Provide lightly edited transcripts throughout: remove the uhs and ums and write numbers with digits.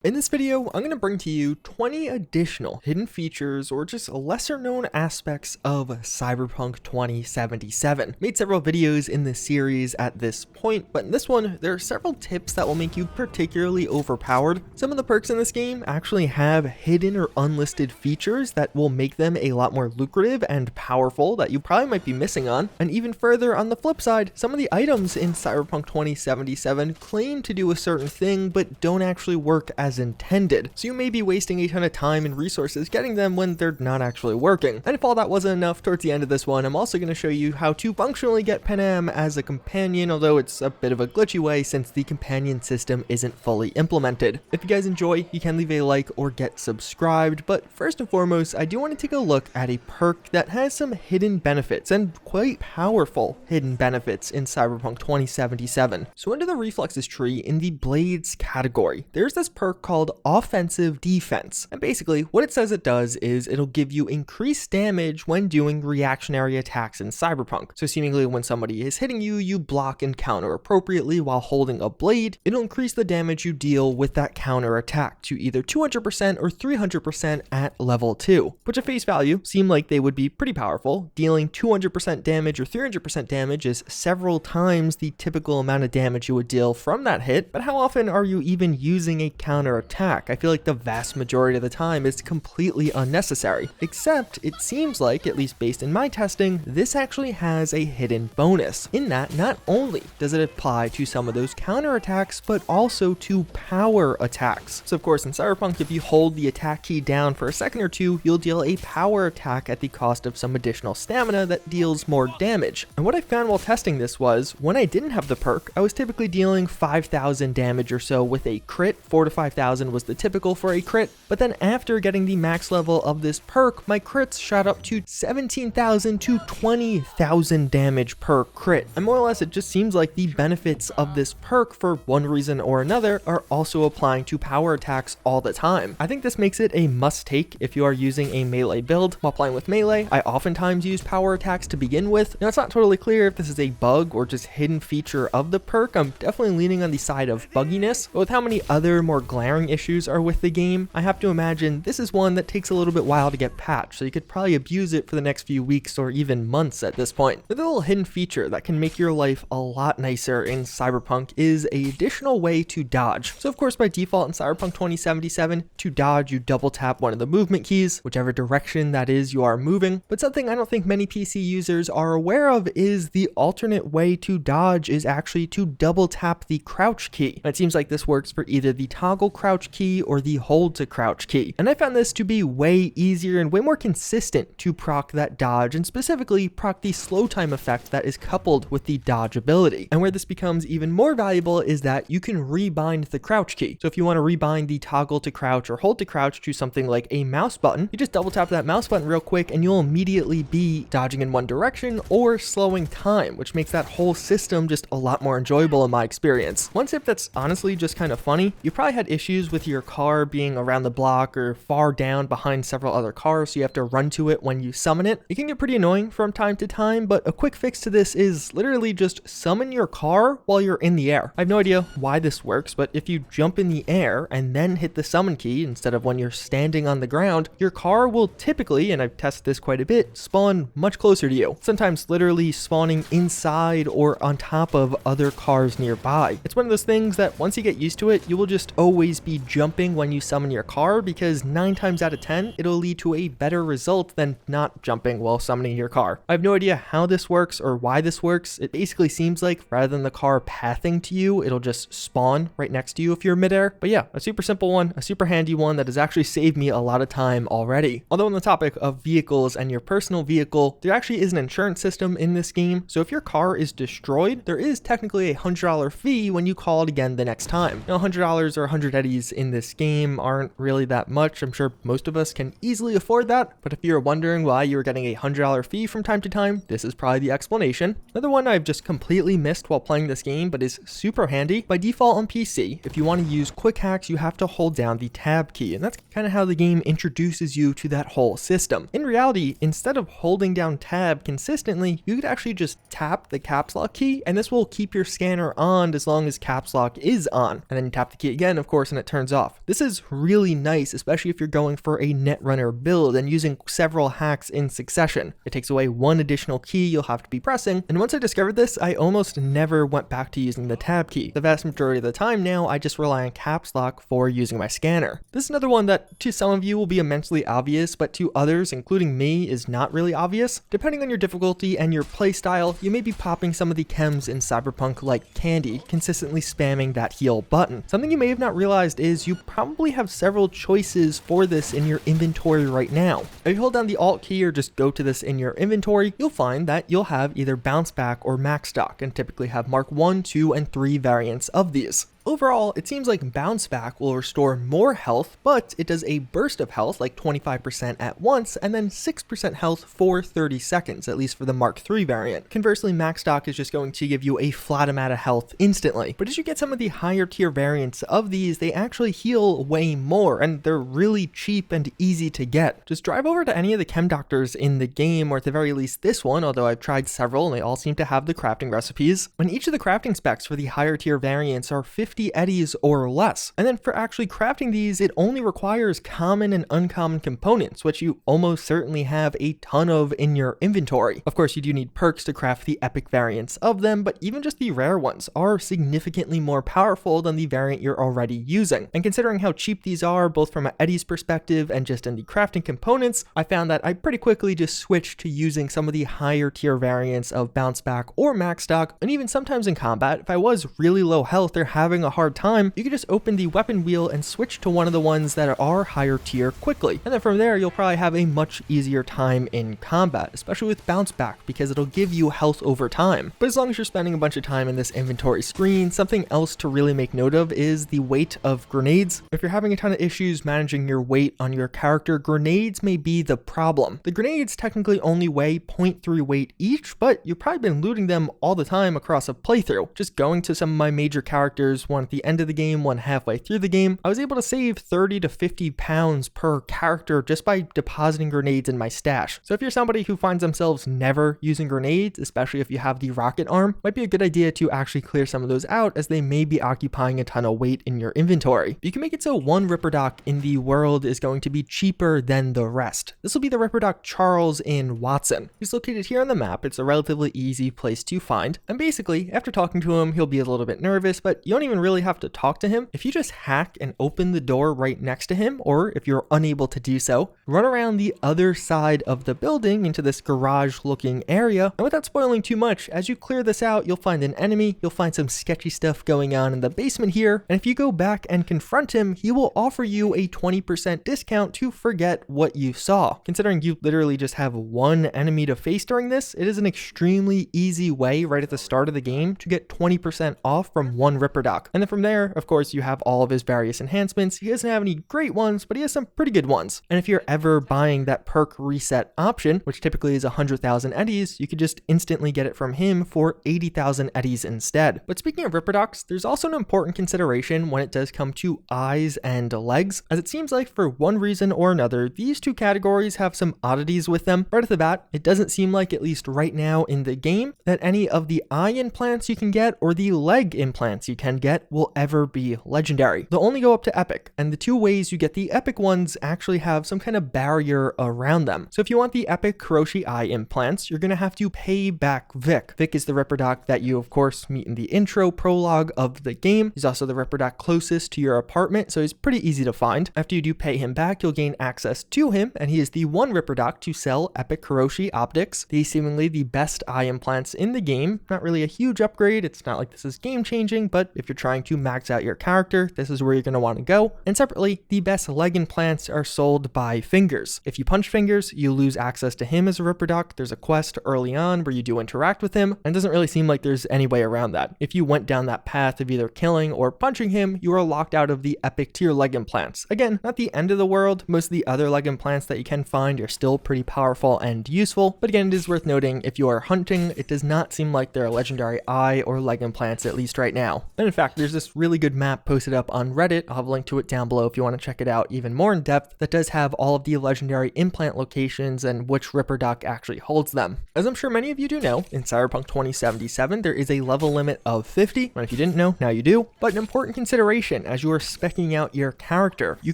In this video, I'm going to bring to you 20 additional hidden features or just lesser known aspects of Cyberpunk 2077. Made several videos in this series at this point, but in this one, there are several tips that will make you particularly overpowered. Some of the perks in this game actually have hidden or unlisted features that will make them a lot more lucrative and powerful that you probably might be missing on. And even further, on the flip side, some of the items in Cyberpunk 2077 claim to do a certain thing, but don't actually work as intended. So you may be wasting a ton of time and resources getting them when they're not actually working. And if all that wasn't enough, towards the end of this one, I'm also going to show you how to functionally get Panam as a companion, although it's a bit of a glitchy way since the companion system isn't fully implemented. If you guys enjoy, you can leave a like or get subscribed, but first and foremost, I do want to take a look at a perk that has some hidden benefits and quite powerful hidden benefits in Cyberpunk 2077. So under the reflexes tree in the blades category, there's this perk called offensive defense. And basically what it says it does is it'll give you increased damage when doing reactionary attacks in Cyberpunk. So seemingly when somebody is hitting you, you block and counter appropriately while holding a blade. It'll increase the damage you deal with that counter attack to either 200% or 300% at level 2, which at face value seem like they would be pretty powerful. Dealing 200% damage or 300% damage is several times the typical amount of damage you would deal from that hit, but how often are you even using a counter attack? I feel like the vast majority of the time is completely unnecessary, except it seems like, at least based in my testing, this actually has a hidden bonus in that not only does it apply to some of those counter attacks, but also to power attacks. So of course in Cyberpunk, if you hold the attack key down for a second or two, you'll deal a power attack at the cost of some additional stamina that deals more damage. And what I found while testing this was, when I didn't have the perk, I was typically dealing 5,000 damage or so with a crit. 4 to 5,000 was the typical for a crit, but then after getting the max level of this perk, my crits shot up to 17,000 to 20,000 damage per crit. And more or less, it just seems like the benefits of this perk, for one reason or another, are also applying to power attacks all the time. I think this makes it a must take if you are using a melee build. While playing with melee, I oftentimes use power attacks to begin with. Now, it's not totally clear if this is a bug or just hidden feature of the perk. I'm definitely leaning on the side of bugginess, but with how many other more glaring issues are with the game, I have to imagine this is one that takes a little bit while to get patched, so you could probably abuse it for the next few weeks or even months at this point. The little hidden feature that can make your life a lot nicer in Cyberpunk is an additional way to dodge. So of course by default in Cyberpunk 2077, to dodge you double tap one of the movement keys, whichever direction that is you are moving. But something I don't think many PC users are aware of is the alternate way to dodge is actually to double tap the crouch key. And it seems like this works for either the toggle crouch key or the hold to crouch key. And I found this to be way easier and way more consistent to proc that dodge, and specifically proc the slow time effect that is coupled with the dodge ability. And where this becomes even more valuable is that you can rebind the crouch key. So if you want to rebind the toggle to crouch or hold to crouch to something like a mouse button, you just double tap that mouse button real quick and you'll immediately be dodging in one direction or slowing time, which makes that whole system just a lot more enjoyable in my experience. One tip that's honestly just kind of funny, you probably had issues with your car being around the block or far down behind several other cars, so you have to run to it when you summon it. It can get pretty annoying from time to time, but a quick fix to this is literally just summon your car while you're in the air. I have no idea why this works, but if you jump in the air and then hit the summon key instead of when you're standing on the ground, your car will typically, and I've tested this quite a bit, spawn much closer to you. Sometimes literally spawning inside or on top of other cars nearby. It's one of those things that once you get used to it, you will just always be jumping when you summon your car, because 9 times out of 10, it'll lead to a better result than not jumping while summoning your car. I have no idea how this works or why this works. It basically seems like rather than the car pathing to you, it'll just spawn right next to you if you're midair. But yeah, a super simple one, a super handy one that has actually saved me a lot of time already. Although on the topic of vehicles and your personal vehicle, there actually is an insurance system in this game. So if your car is destroyed, there is technically a $100 fee when you call it again the next time. Now $100 or 100 eddies in this game aren't really that much. I'm sure most of us can easily afford that, but if you're wondering why you're getting a $100 fee from time to time, this is probably the explanation. Another one I've just completely missed while playing this game, but is super handy. By default on PC, if you want to use quick hacks, you have to hold down the tab key, and that's kind of how the game introduces you to that whole system. In reality, instead of holding down tab consistently, you could actually just tap the caps lock key, and this will keep your scanner on as long as caps lock is on. And then you tap the key again, of course, course, and it turns off. This is really nice, especially if you're going for a netrunner build and using several hacks in succession. It takes away one additional key you'll have to be pressing, and once I discovered this, I almost never went back to using the tab key. The vast majority of the time now, I just rely on caps lock for using my scanner. This is another one that to some of you will be immensely obvious, but to others, including me, is not really obvious. Depending on your difficulty and your playstyle, you may be popping some of the chems in Cyberpunk like candy, consistently spamming that heal button. Something you may have not realized is you probably have several choices for this in your inventory right now. If you hold down the Alt key or just go to this in your inventory, you'll find that you'll have either bounce back or max stock, and typically have Mark 1, 2, and 3 variants of these. Overall, it seems like bounce back will restore more health, but it does a burst of health, like 25% at once, and then 6% health for 30 seconds, at least for the Mark 3 variant. Conversely, max stock is just going to give you a flat amount of health instantly. But as you get some of the higher tier variants of these, they actually heal way more, and they're really cheap and easy to get. Just drive over to any of the chem doctors in the game, or at the very least this one, although I've tried several and they all seem to have the crafting recipes. And each of the crafting specs for the higher tier variants are 50 eddies or less. And then for actually crafting these, it only requires common and uncommon components, which you almost certainly have a ton of in your inventory. Of course, you do need perks to craft the epic variants of them, but even just the rare ones are significantly more powerful than the variant you're already using. And considering how cheap these are, both from an eddies perspective and just in the crafting components, I found that I pretty quickly just switched to using some of the higher tier variants of bounce back or max stock. And even sometimes in combat, if I was really low health or having a hard time, you can just open the weapon wheel and switch to one of the ones that are higher tier quickly. And then from there, you'll probably have a much easier time in combat, especially with bounce back, because it'll give you health over time. But as long as you're spending a bunch of time in this inventory screen, something else to really make note of is the weight of grenades. If you're having a ton of issues managing your weight on your character, grenades may be the problem. The grenades technically only weigh 0.3 weight each, but you've probably been looting them all the time across a playthrough. Just going to some of my major characters, one at the end of the game, one halfway through the game, I was able to save 30 to 50 pounds per character just by depositing grenades in my stash. So if you're somebody who finds themselves never using grenades, especially if you have the rocket arm, might be a good idea to actually clear some of those out, as they may be occupying a ton of weight in your inventory. You can make it so one Ripper Doc in the world is going to be cheaper than the rest. This will be the Ripper Doc Charles in Watson. He's located here on the map. It's a relatively easy place to find. And basically, after talking to him, he'll be a little bit nervous, but you don't even really have to talk to him. If you just hack and open the door right next to him, or if you're unable to do so, run around the other side of the building into this garage looking area. And without spoiling too much, as you clear this out, you'll find an enemy, you'll find some sketchy stuff going on in the basement here. And if you go back and confront him, he will offer you a 20% discount to forget what you saw. Considering you literally just have one enemy to face during this, it is an extremely easy way right at the start of the game to get 20% off from one Ripper Doc. And then from there, of course, you have all of his various enhancements. He doesn't have any great ones, but he has some pretty good ones. And if you're ever buying that perk reset option, which typically is 100,000 eddies, you could just instantly get it from him for 80,000 eddies instead. But speaking of Ripper Docs, there's also an important consideration when it does come to eyes and legs, as it seems like for one reason or another, these two categories have some oddities with them. Right off the bat, it doesn't seem like, at least right now in the game, that any of the eye implants you can get or the leg implants you can get will ever be legendary. They'll only go up to epic, and the two ways you get the epic ones actually have some kind of barrier around them. So if you want the epic Kuroshi eye implants, you're going to have to pay back Vic. Vic is the Ripper Doc that you of course meet in the intro prologue of the game. He's also the Ripper Doc closest to your apartment, so he's pretty easy to find. After you do pay him back, you'll gain access to him, and he is the one Ripper Doc to sell epic Kuroshi optics, the seemingly the best eye implants in the game. Not really a huge upgrade, it's not like this is game changing, but if you're trying to max out your character, this is where you're going to want to go. And separately, the best leg implants are sold by Fingers. If you punch Fingers, you lose access to him as a Ripper Doc. There's a quest early on where you do interact with him, and it doesn't really seem like there's any way around that. If you went down that path of either killing or punching him, you are locked out of the epic tier leg implants. Again, not the end of the world. Most of the other leg implants that you can find are still pretty powerful and useful, but again, it is worth noting, if you are hunting, it does not seem like there are legendary eye or leg implants, at least right now. And in fact, There's this really good map posted up on Reddit. I'll have a link to it down below if you want to check it out even more in depth, that does have all of the legendary implant locations and which Ripper Duck actually holds them. As I'm sure many of you do know, in Cyberpunk 2077 there is a level limit of 50, and if you didn't know, now you do. But an important consideration as you are speccing out your character, you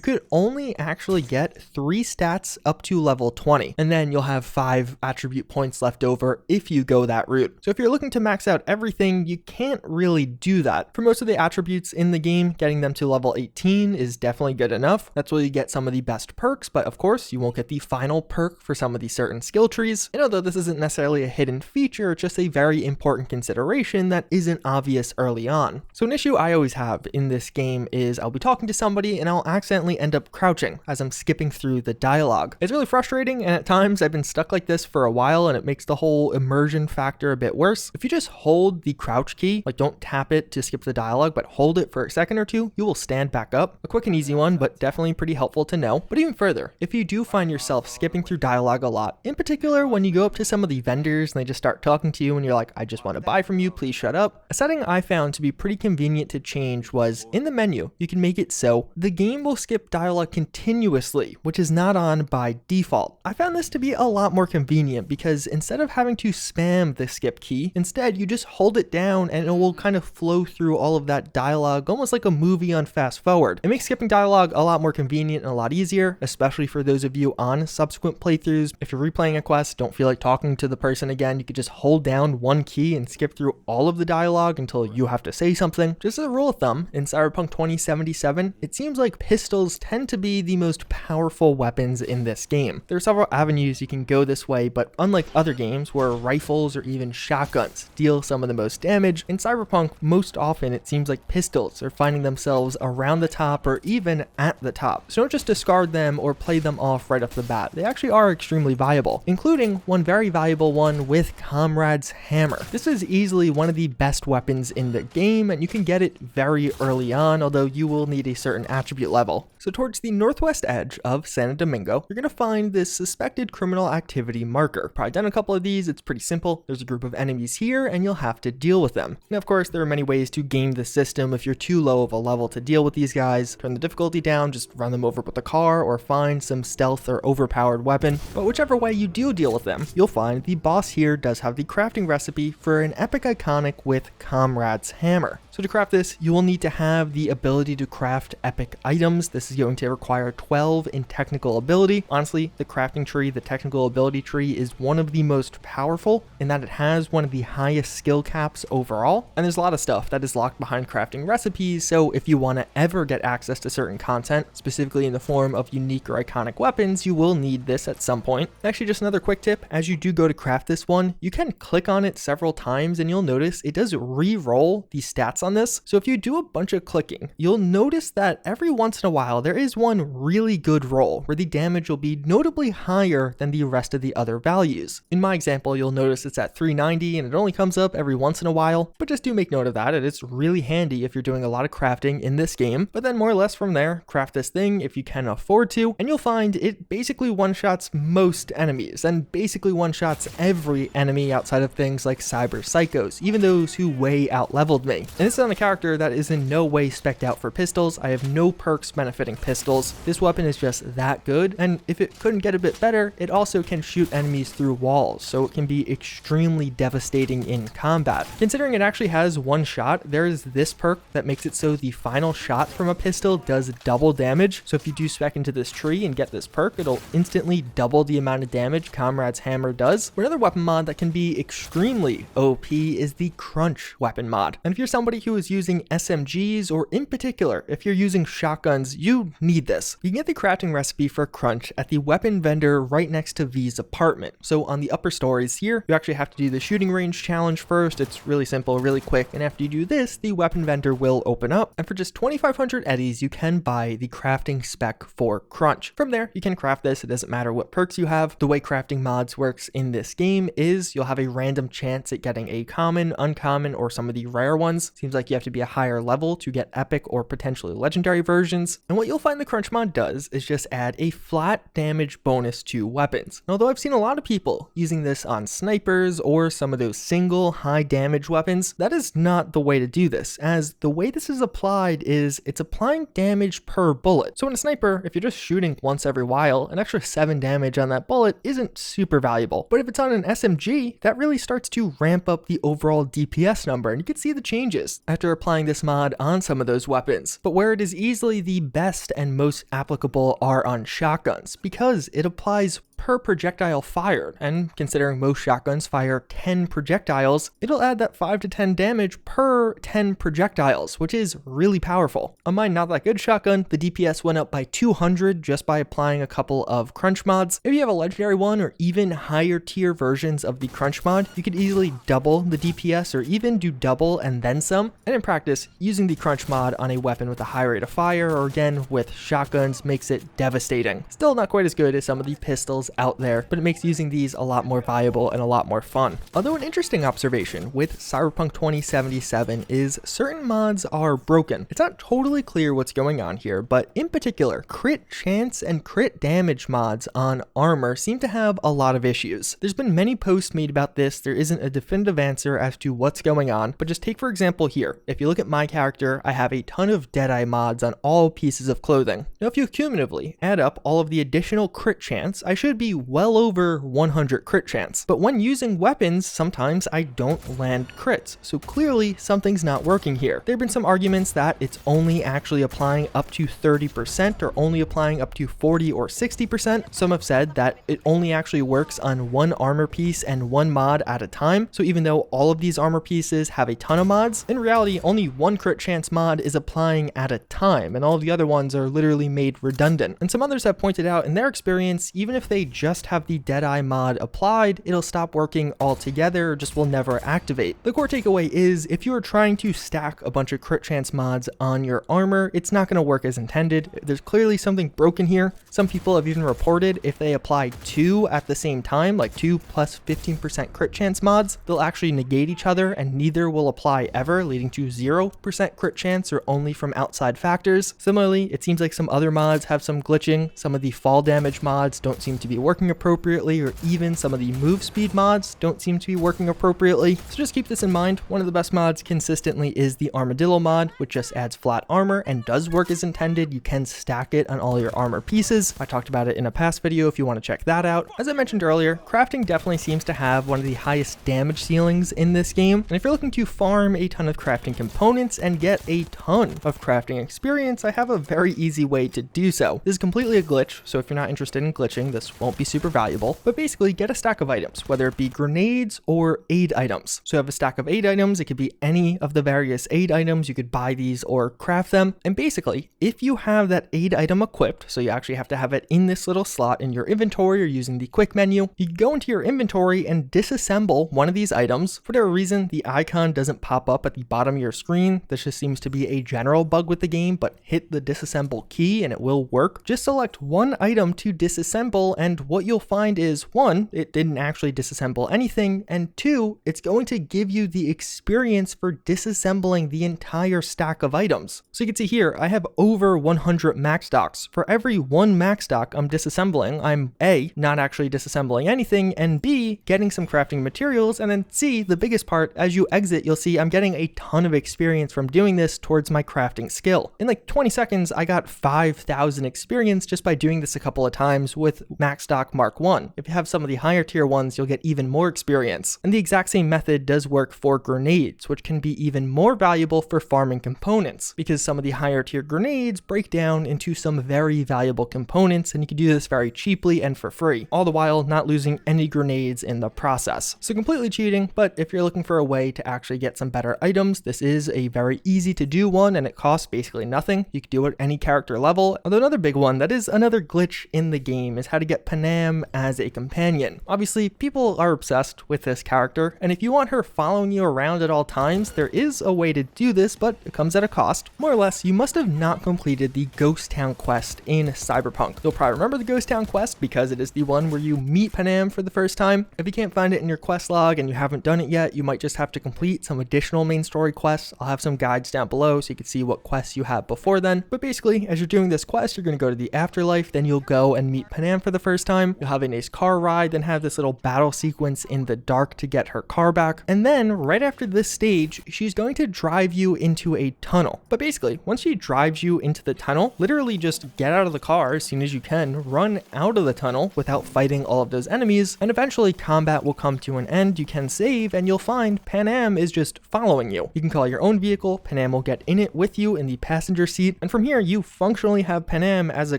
could only actually get 3 stats up to level 20, and then you'll have 5 attribute points left over if you go that route. So if you're looking to max out everything, you can't really do that. For most of the attributes in the game, getting them to level 18 is definitely good enough. That's where you get some of the best perks, but of course you won't get the final perk for some of the certain skill trees. And although this isn't necessarily a hidden feature, it's just a very important consideration that isn't obvious early on. So an issue I always have in this game is I'll be talking to somebody and I'll accidentally end up crouching as I'm skipping through the dialogue. It's really frustrating, and at times I've been stuck like this for a while, and it makes the whole immersion factor a bit worse. If you just hold the crouch key, like don't tap it to skip the dialogue, but hold it for a second or two, you will stand back up. A quick and easy one, but definitely pretty helpful to know. But even further, if you do find yourself skipping through dialogue a lot, in particular when you go up to some of the vendors and they just start talking to you and you're like, I just want to buy from you, please shut up. A setting I found to be pretty convenient to change was in the menu, you can make it so the game will skip dialogue continuously, which is not on by default. I found this to be a lot more convenient because instead of having to spam the skip key, instead you just hold it down and it will kind of flow through all of that dialogue almost like a movie on fast forward. It makes skipping dialogue a lot more convenient and a lot easier, especially for those of you on subsequent playthroughs. If you're replaying a quest, don't feel like talking to the person again, you could just hold down one key and skip through all of the dialogue until you have to say something. Just as a rule of thumb, in Cyberpunk 2077, it seems like pistols tend to be the most powerful weapons in this game. There are several avenues you can go this way, but unlike other games where rifles or even shotguns deal some of the most damage, in Cyberpunk most often it seems like pistols are finding themselves around the top or even at the top. So don't just discard them or play them off right off the bat. They actually are extremely valuable, including one very valuable one with Comrades Hammer. This is easily one of the best weapons in the game, and you can get it very early on, although you will need a certain attribute level. So towards the northwest edge of Santo Domingo, you're going to find this suspected criminal activity marker. Probably done a couple of these, it's pretty simple. There's a group of enemies here and you'll have to deal with them. Now of course there are many ways to game the system. If you're too low of a level to deal with these guys, turn the difficulty down, just run them over with a car or find some stealth or overpowered weapon. But whichever way you do deal with them, you'll find the boss here does have the crafting recipe for an epic iconic with Comrades Hammer. So to craft this, you will need to have the ability to craft epic items. This is going to require 12 in technical ability. Honestly, the crafting tree, the technical ability tree, is one of the most powerful in that it has one of the highest skill caps overall. And there's a lot of stuff that is locked behind crafting recipes, so if you want to ever get access to certain content, specifically in the form of unique or iconic weapons, you will need this at some point. Actually, just another quick tip, as you do go to craft this one, you can click on it several times and you'll notice it does re-roll the stats on this. So if you do a bunch of clicking, you'll notice that every once in a while there is one really good roll where the damage will be notably higher than the rest of the other values. In my example, you'll notice it's at 390 and it only comes up every once in a while, but just do make note of that. It's really handy if you're doing a lot of crafting in this game. But then more or less from there, craft this thing if you can afford to, and you'll find it basically one-shots most enemies and basically one-shots every enemy outside of things like cyber psychos, even those who way out-leveled me. And this is on a character that is in no way spec'd out for pistols. I have no perks benefiting pistols. This weapon is just that good, and if it couldn't get a bit better, it also can shoot enemies through walls, so it can be extremely devastating in combat. Considering it actually has one shot, there is this perk that makes it so the final shot from a pistol does double damage. So if you do spec into this tree and get this perk, it'll instantly double the amount of damage Comrades Hammer does. Another weapon mod that can be extremely OP is the Crunch weapon mod. And if you're somebody who is using SMGs, or in particular, if you're using shotguns, you need this. You can get the crafting recipe for Crunch at the weapon vendor right next to V's apartment. So on the upper stories here, you actually have to do the shooting range challenge first. It's really simple, really quick. And after you do this, the weapon vendor will open up. And for just 2,500 eddies, you can buy the crafting spec for Crunch. From there, you can craft this. It doesn't matter what perks you have. The way crafting mods works in this game is you'll have a random chance at getting a common, uncommon, or some of the rare ones. Seems like you have to be a higher level to get epic or potentially legendary versions. And what you'll find the crunch mod does is just add a flat damage bonus to weapons. And although I've seen a lot of people using this on snipers or some of those single high damage weapons, that is not the way to do this, as the way this is applied is it's applying damage per bullet. So in a sniper, if you're just shooting once every while, an extra 7 damage on that bullet isn't super valuable. But if it's on an SMG, that really starts to ramp up the overall DPS number, and you can see the changes after applying this mod on some of those weapons. But where it is easily the best and most applicable are on shotguns, because it applies per projectile fired, and considering most shotguns fire 10 projectiles, it'll add that 5 to 10 damage per 10 projectiles, which is really powerful. On my not that good shotgun, the DPS went up by 200 just by applying a couple of crunch mods. If you have a legendary one or even higher tier versions of the crunch mod, you could easily double the DPS or even do double and then some. And in practice, using the crunch mod on a weapon with a high rate of fire or again with shotguns makes it devastating. Still not quite as good as some of the pistols out there, but it makes using these a lot more viable and a lot more fun. Although an interesting observation with Cyberpunk 2077 is certain mods are broken. It's not totally clear what's going on here, but in particular, crit chance and crit damage mods on armor seem to have a lot of issues. There's been many posts made about this. There isn't a definitive answer as to what's going on, but just take for example here. If you look at my character, I have a ton of Deadeye mods on all pieces of clothing. Now if you cumulatively add up all of the additional crit chance, I should be well over 100 crit chance. But when using weapons, sometimes I don't land crits. So clearly something's not working here. There have been some arguments that it's only actually applying up to 30% or only applying up to 40 or 60%. Some have said that it only actually works on one armor piece and one mod at a time. So even though all of these armor pieces have a ton of mods, in reality only one crit chance mod is applying at a time, and all of the other ones are literally made redundant. And some others have pointed out in their experience, even if they just have the Deadeye mod applied, it'll stop working altogether or just will never activate. The core takeaway is if you are trying to stack a bunch of crit chance mods on your armor, it's not going to work as intended. There's clearly something broken here. Some people have even reported if they apply 2 at the same time, like 2 plus 15% crit chance mods, they'll actually negate each other and neither will apply ever, leading to 0% crit chance or only from outside factors. Similarly, it seems like some other mods have some glitching. Some of the fall damage mods don't seem to be working appropriately, or even some of the move speed mods don't seem to be working appropriately. So just keep this in mind. One of the best mods consistently is the Armadillo mod, which just adds flat armor and does work as intended. You can stack it on all your armor pieces. I talked about it in a past video if you want to check that out. As I mentioned earlier, crafting definitely seems to have one of the highest damage ceilings in this game. And if you're looking to farm a ton of crafting components and get a ton of crafting experience, I have a very easy way to do so. This is completely a glitch, so if you're not interested in glitching, this won't be super valuable. But basically, get a stack of items, whether it be grenades or aid items. So you have a stack of aid items. It could be any of the various aid items. You could buy these or craft them. And basically, if you have that aid item equipped, so you actually have to have it in this little slot in your inventory or using the quick menu, you go into your inventory and disassemble one of these items. For whatever reason, the icon doesn't pop up at the bottom of your screen. This just seems to be a general bug with the game, but hit the disassemble key and it will work. Just select one item to disassemble, and what you'll find is, one, it didn't actually disassemble anything, and two, it's going to give you the experience for disassembling the entire stack of items. So you can see here, I have over 100 max stocks. For every one max stock I'm disassembling, I'm A, not actually disassembling anything, and B, getting some crafting materials, and then C, the biggest part, as you exit, you'll see I'm getting a ton of experience from doing this towards my crafting skill. In like 20 seconds, I got 5,000 experience just by doing this a couple of times with max stock Mark 1. If you have some of the higher tier ones, you'll get even more experience. And the exact same method does work for grenades, which can be even more valuable for farming components, because some of the higher tier grenades break down into some very valuable components, and you can do this very cheaply and for free, all the while not losing any grenades in the process. So completely cheating, but if you're looking for a way to actually get some better items, this is a very easy to do one, and it costs basically nothing. You can do it at any character level. Although another big one that is another glitch in the game is how to get Panam as a companion. Obviously, people are obsessed with this character, and if you want her following you around at all times, there is a way to do this, but it comes at a cost. More or less, you must have not completed the Ghost Town quest in Cyberpunk. You'll probably remember the Ghost Town quest because it is the one where you meet Panam for the first time. If you can't find it in your quest log and you haven't done it yet, you might just have to complete some additional main story quests. I'll have some guides down below so you can see what quests you have before then. But basically, as you're doing this quest, you're going to go to the afterlife, then you'll go and meet Panam for the first time. You'll have a nice car ride, then have this little battle sequence in the dark to get her car back. And then right after this stage, she's going to drive you into a tunnel. But basically, once she drives you into the tunnel, literally just get out of the car as soon as you can, run out of the tunnel without fighting all of those enemies, and eventually combat will come to an end. You can save and you'll find Panam is just following you. You can call your own vehicle, Panam will get in it with you in the passenger seat, and from here you functionally have Panam as a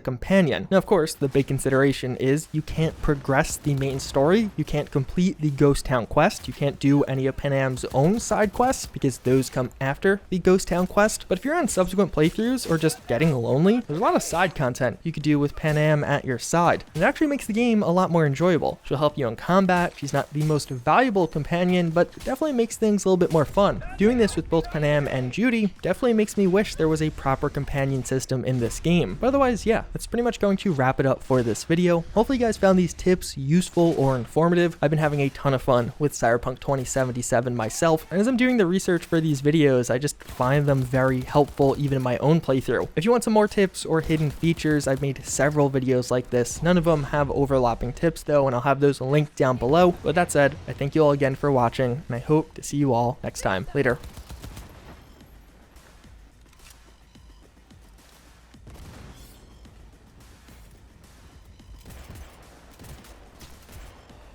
companion. Now of course, the big consideration is you can't progress the main story, you can't complete the Ghost Town quest, you can't do any of Panam's own side quests because those come after the Ghost Town quest. But if you're on subsequent playthroughs or just getting lonely, there's a lot of side content you could do with Panam at your side. It actually makes the game a lot more enjoyable. She'll help you in combat, she's not the most valuable companion, but it definitely makes things a little bit more fun. Doing this with both Panam and Judy definitely makes me wish there was a proper companion system in this game. But otherwise, yeah, that's pretty much going to wrap it up for this video. Hopefully you guys found these tips useful or informative. I've been having a ton of fun with Cyberpunk 2077 myself, and as I'm doing the research for these videos, I just find them very helpful even in my own playthrough. If you want some more tips or hidden features, I've made several videos like this. None of them have overlapping tips though, and I'll have those linked down below. With that said, I thank you all again for watching, and I hope to see you all next time. Later.